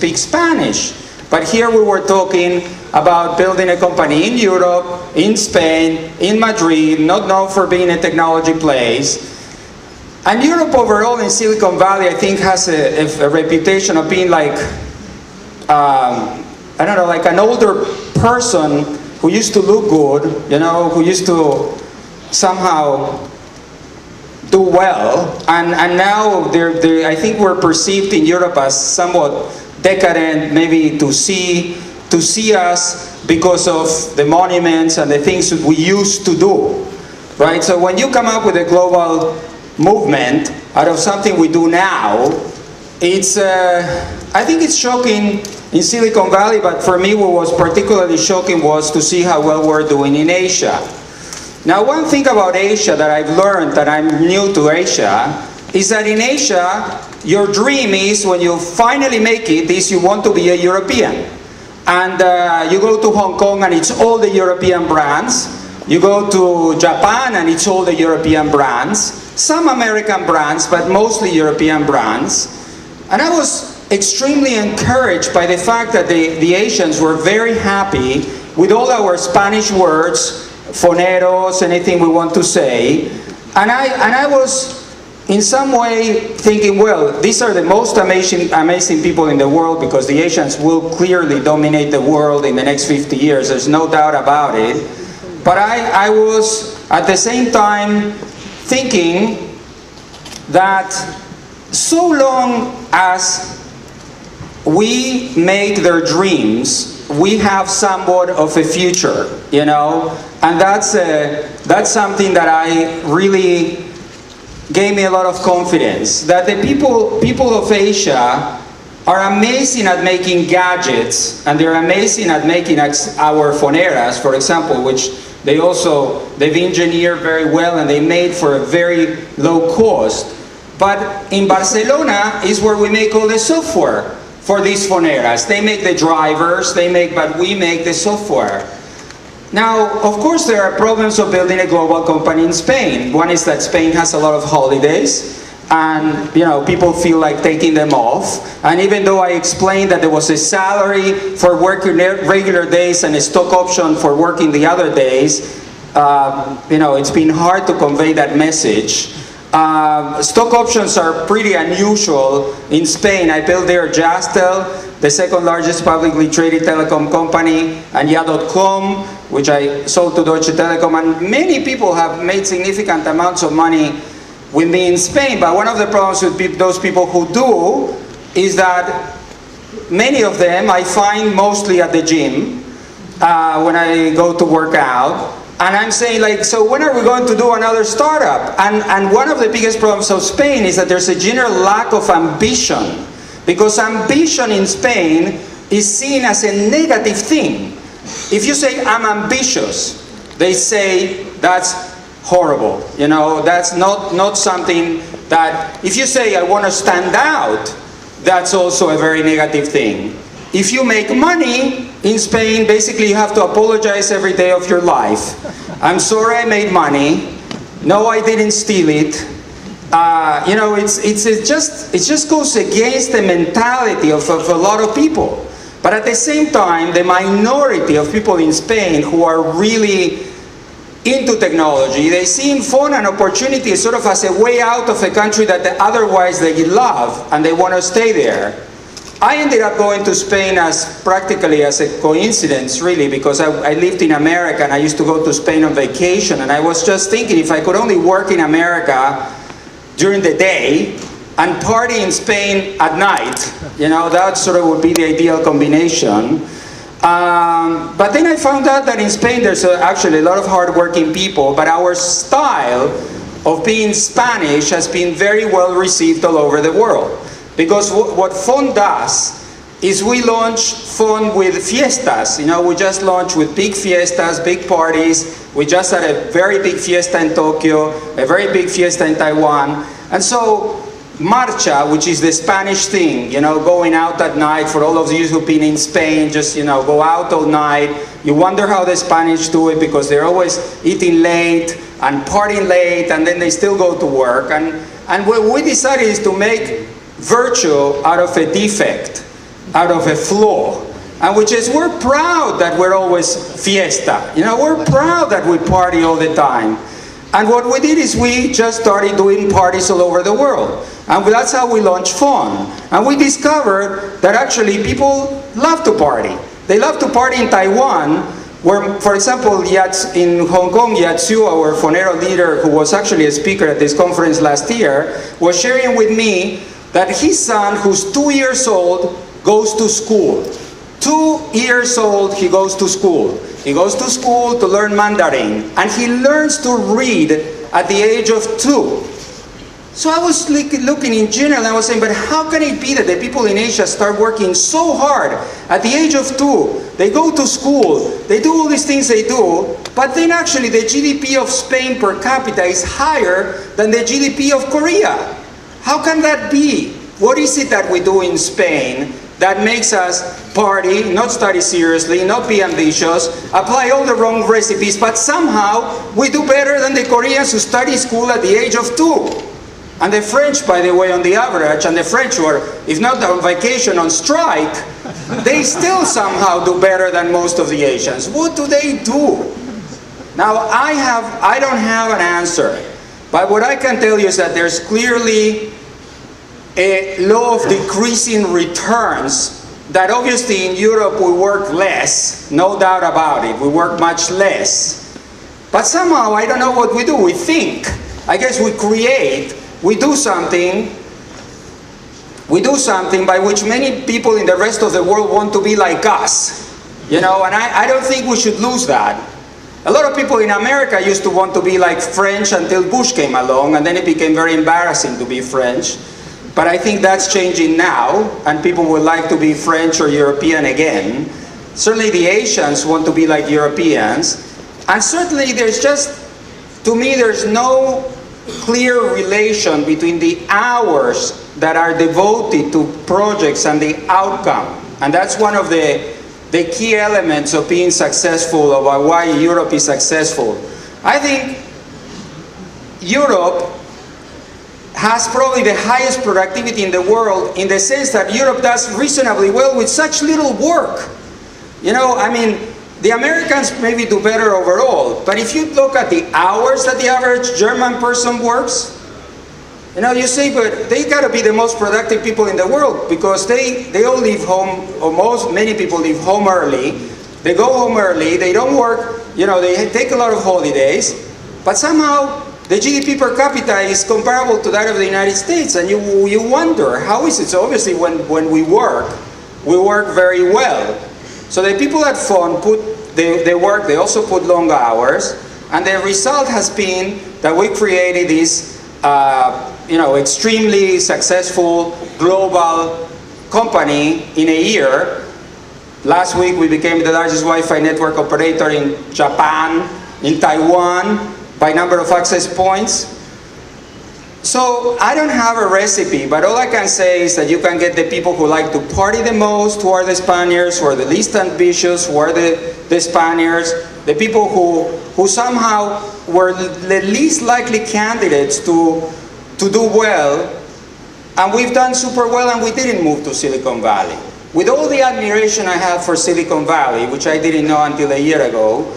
speak Spanish. But here we were talking about building a company in Europe, in Spain, in Madrid, not known for being a technology place. And Europe overall in Silicon Valley, I think, has a reputation of being like, I don't know, like an older person who used to look good, you know, who used to somehow do well. And now I think we're perceived in Europe as somewhat decadent, maybe to see us because of the monuments and the things that we used to do, right? So when you come up with a global movement out of something we do now, it's I think it's shocking in Silicon Valley, but for me what was particularly shocking was to see how well we're doing in Asia. Now, one thing about Asia that I've learned, that I'm new to Asia, is that in Asia, your dream is, when you finally make it, is you want to be a European. And you go to Hong Kong and it's all the European brands. You go to Japan and it's all the European brands. Some American brands, but mostly European brands. And I was extremely encouraged by the fact that the Asians were very happy with all our Spanish words, foneros, anything we want to say. And I was in some way thinking, well, these are the most amazing people in the world, because the Asians will clearly dominate the world in the next 50 years. There's no doubt about it. But I was at the same time thinking that so long as we make their dreams, we have somewhat of a future, you know? And that's something that I really gave me a lot of confidence, that the people of Asia are amazing at making gadgets, and they're amazing at making our foneras, for example, which they've engineered very well and they made for a very low cost. But in Barcelona is where we make all the software for these foneras. They make the drivers, but we make the software. Now, of course, there are problems of building a global company in Spain. One is that Spain has a lot of holidays, and people feel like taking them off. And even though I explained that there was a salary for working regular days and a stock option for working the other days, it's been hard to convey that message. Stock options are pretty unusual in Spain. I built there Jastel, the second largest publicly traded telecom company, and Ya.com, which I sold to Deutsche Telekom, and many people have made significant amounts of money with me in Spain. But one of the problems with those people who do is that many of them I find mostly at the gym when I go to work out. And I'm saying, like, so when are we going to do another startup? And one of the biggest problems of Spain is that there's a general lack of ambition. Because ambition in Spain is seen as a negative thing. If you say, I'm ambitious, they say, that's horrible. That's not something that, if you say, I want to stand out, that's also a very negative thing. If you make money in Spain, basically you have to apologize every day of your life. I'm sorry I made money. No, I didn't steal it. It just goes against the mentality of a lot of people. But at the same time, the minority of people in Spain who are really into technology, they see in phone an opportunity sort of as a way out of a country that otherwise they love, and they want to stay there. I ended up going to Spain practically as a coincidence, really, because I lived in America and I used to go to Spain on vacation, and I was just thinking, if I could only work in America during the day and party in Spain at night, that sort of would be the ideal combination. But then I found out that in Spain there's actually a lot of hardworking people, but our style of being Spanish has been very well received all over the world. Because what Phone does is we launch Phone with fiestas. We just launched with big fiestas, big parties. We just had a very big fiesta in Tokyo, a very big fiesta in Taiwan. And so marcha, which is the Spanish thing, going out at night, for all of you who've been in Spain, just, go out all night. You wonder how the Spanish do it, because they're always eating late and partying late, and then they still go to work. And what we decided is to make virtue out of a defect. out of a flaw, and which is we're proud that we're always fiesta. You know, we're proud that we party all the time. And what we did is we just started doing parties all over the world. And that's how we launched Fun. And we discovered that actually people love to party. They love to party in Taiwan, where, for example, in Hong Kong, Yatsu, our Fonero leader, who was actually a speaker at this conference last year, was sharing with me that his son, who's 2 years old, goes to school. 2 years old, he goes to school. He goes to school to learn Mandarin, and he learns to read at the age of 2. So I was looking in general, and I was saying, but how can it be that the people in Asia start working so hard at the age of 2? They go to school, they do all these things they do, but then actually the GDP of Spain per capita is higher than the GDP of Korea. How can that be? What is it that we do in Spain that makes us party, not study seriously, not be ambitious, apply all the wrong recipes, but somehow we do better than the Koreans who study school at the age of 2? And the French, by the way, on the average, and the French who are, if not on vacation, on strike, they still somehow do better than most of the Asians. What do they do? Now, I don't have an answer, but what I can tell you is that there's clearly a law of decreasing returns, that obviously in Europe we work less, no doubt about it, we work much less. But somehow, I don't know what we do, we think. I guess we create, we do something by which many people in the rest of the world want to be like us. You know, and I don't think we should lose that. A lot of people in America used to want to be like French until Bush came along, and then it became very embarrassing to be French. But I think that's changing now, and people would like to be French or European again. Certainly the Asians want to be like Europeans. And certainly to me, there's no clear relation between the hours that are devoted to projects and the outcome. And that's one of the key elements of being successful, about why Europe is successful. I think Europe has probably the highest productivity in the world, in the sense that Europe does reasonably well with such little work. You know, I mean, the Americans maybe do better overall, but if you look at the hours that the average German person works, you know, you say, but they gotta be the most productive people in the world, because they all leave home, or many people leave home early, they go home early, they don't work, you know, they take a lot of holidays, but somehow the GDP per capita is comparable to that of the United States, and you wonder, how is it? So obviously when we work very well. So the people at Fun they work, they also put long hours, and the result has been that we created this extremely successful global company in a year. Last week we became the largest Wi-Fi network operator in Japan, in Taiwan, by number of access points. So I don't have a recipe, but all I can say is that you can get the people who like to party the most, who are the Spaniards, who are the least ambitious, who are the Spaniards, the people who somehow were the least likely candidates to do well, and we've done super well, and we didn't move to Silicon Valley. With all the admiration I have for Silicon Valley, which I didn't know until a year ago,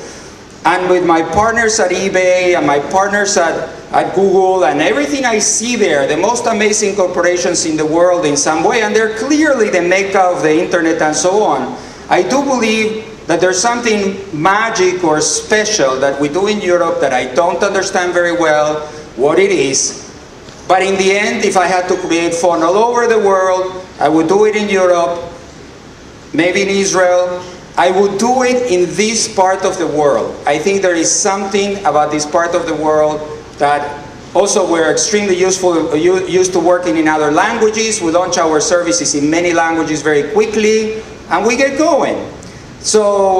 and with my partners at eBay and my partners at Google and everything I see there, the most amazing corporations in the world in some way, and they're clearly the mecca of the internet and so on, I do believe that there's something magic or special that we do in Europe that I don't understand very well what it is. But in the end, if I had to create Fun all over the world, I would do it in Europe, maybe in Israel. I would do it in this part of the world. I think there is something about this part of the world that also we're extremely used to working in other languages. We launch our services in many languages very quickly, and we get going. So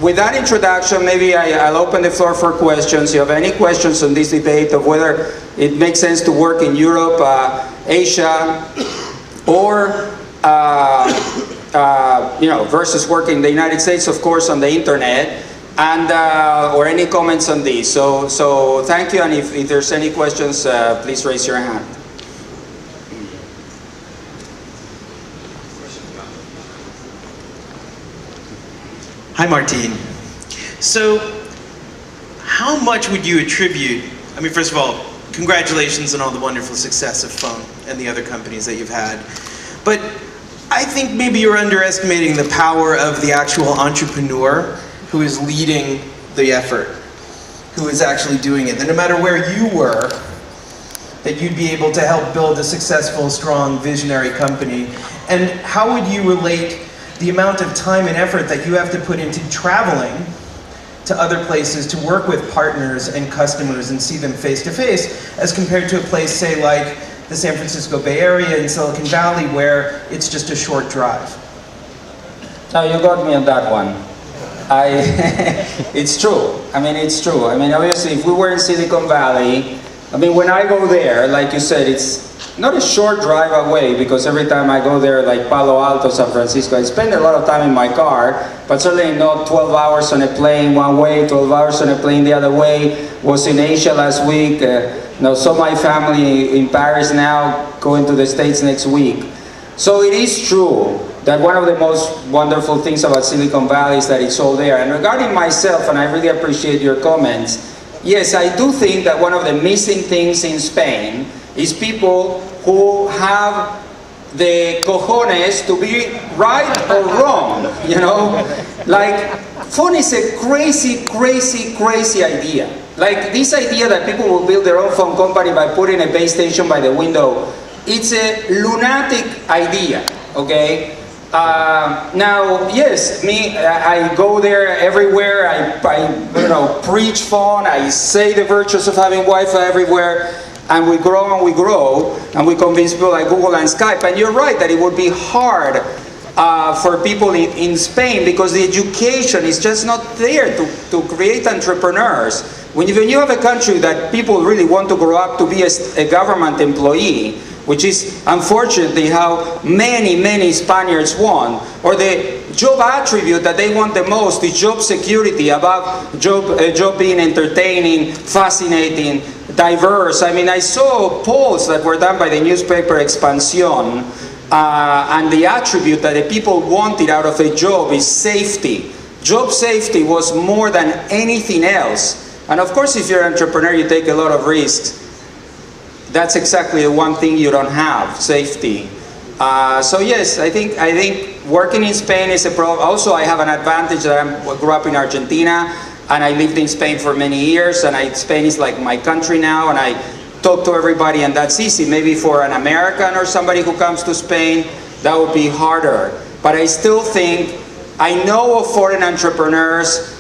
with that introduction, maybe I'll open the floor for questions. If you have any questions on this debate of whether it makes sense to work in Europe, Asia, or versus working in the United States, of course, on the internet, and or any comments on this. So thank you, and if there's any questions, please raise your hand. Hi, Martin. So, how much would you attribute, I mean, first of all, congratulations on all the wonderful success of Phone and the other companies that you've had. But I think maybe you're underestimating the power of the actual entrepreneur who is leading the effort, who is actually doing it. That no matter where you were, that you'd be able to help build a successful, strong, visionary company. And how would you relate the amount of time and effort that you have to put into traveling to other places to work with partners and customers and see them face to face, as compared to a place, say, like the San Francisco Bay Area and Silicon Valley, where it's just a short drive? No, you got me on that one. It's true. I mean, it's true. I mean, obviously, if we were in Silicon Valley, I mean, when I go there, like you said, it's not a short drive away, because every time I go there, like Palo Alto, San Francisco, I spend a lot of time in my car, but certainly not 12 hours on a plane one way, 12 hours on a plane the other way. Was in Asia last week. So my family in Paris now, going to the States next week. So it is true that one of the most wonderful things about Silicon Valley is that it's all there. And regarding myself, and I really appreciate your comments, yes, I do think that one of the missing things in Spain is people who have the cojones to be right or wrong, you know? Like, phone is a crazy, crazy, crazy idea. Like, this idea that people will build their own phone company by putting a base station by the window, it's a lunatic idea, okay? Now, yes, I go there everywhere, I preach phone, I say the virtues of having Wi-Fi everywhere, and we grow, and we convince people like Google and Skype. And you're right that it would be hard for people in Spain, because the education is just not there to create entrepreneurs. When you have a country that people really want to grow up to be a government employee, which is unfortunately how many Spaniards want, or the job attribute that they want the most is job security, about job being entertaining, fascinating, diverse. I mean, I saw polls that were done by the newspaper Expansión, and the attribute that the people wanted out of a job is safety. Job safety was more than anything else. And of course, if you're an entrepreneur, you take a lot of risks. That's exactly the one thing you don't have, safety. So yes, I think working in Spain is a problem. Also, I have an advantage that I grew up in Argentina, and I lived in Spain for many years, and Spain is like my country now, and I talk to everybody, and that's easy. Maybe for an American or somebody who comes to Spain, that would be harder. But I still think, I know of foreign entrepreneurs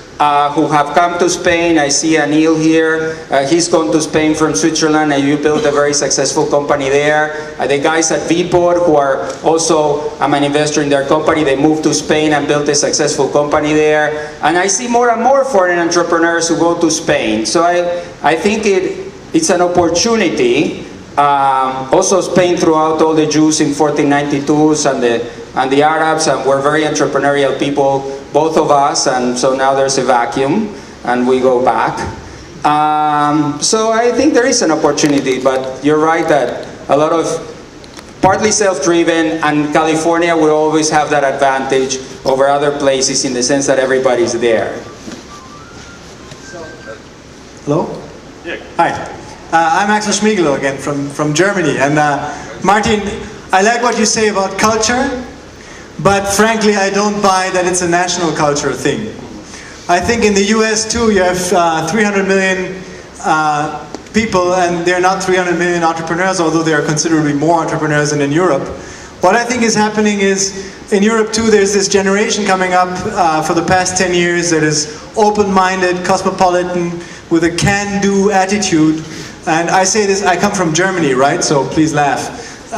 who have come to Spain. I see Anil here. He's gone to Spain from Switzerland, and you built a very successful company there. The guys at Vpod, who are also, I'm an investor in their company, they moved to Spain and built a successful company there. And I see more and more foreign entrepreneurs who go to Spain. So I think it's an opportunity. Also, Spain threw out all the Jews in 1492s and the Arabs, and we're very entrepreneurial people, both of us, and so now there's a vacuum, and we go back. So I think there is an opportunity, but you're right that a lot of partly self-driven, and California will always have that advantage over other places in the sense that everybody's there. Hello? Yeah. Hi. I'm Axel Schmiegelo again from Germany. And Martin, I like what you say about culture, but frankly I don't buy that it's a national culture thing. I think in the US too you have 300 million people, and they're not 300 million entrepreneurs, although there are considerably more entrepreneurs than in Europe. What I think is happening is, in Europe too, there's this generation coming up for the past 10 years that is open-minded, cosmopolitan, with a can-do attitude. And I say this, I come from Germany, right? So please laugh.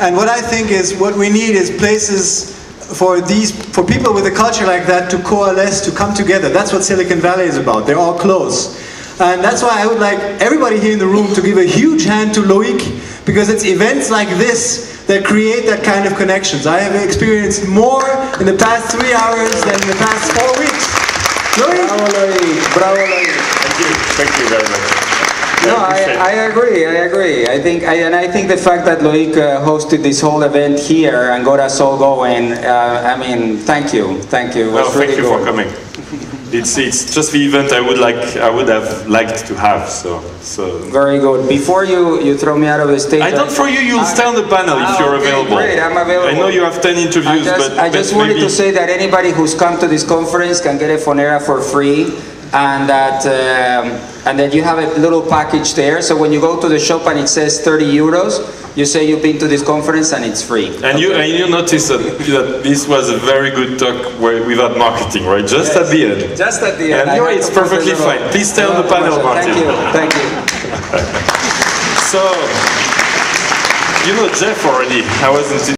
And what I think is, what we need is places for people with a culture like that to coalesce, to come together. That's what Silicon Valley is about. They're all close. And that's why I would like everybody here in the room to give a huge hand to Loic, because it's events like this that create that kind of connections. I have experienced more in the past 3 hours than in the past 4 weeks. Loic? Bravo, Loic. Bravo, Loic. Thank you very much. No, I agree. I agree. I think the fact that Loic hosted this whole event here and got us all going. I mean, thank you. It was Well, really thank you good. for coming. It's just the event I would have liked to have. So. Very good. Before you throw me out of the stage, I don't throw you. You'll stay on the panel if you're okay, available. Great, I'm available. I know you have 10 interviews, I just wanted maybe... to say that anybody who's come to this conference can get a Fonera for free, and that you have a little package there. So when you go to the shop and it says 30 euros, you say you've been to this conference and it's free. And you notice that this was a very good talk without marketing, right? Just at the end. Just at the end. And it's perfectly fine. Please stay on the panel, Martin. Thank you. So, you know Jeff already. I wasn't.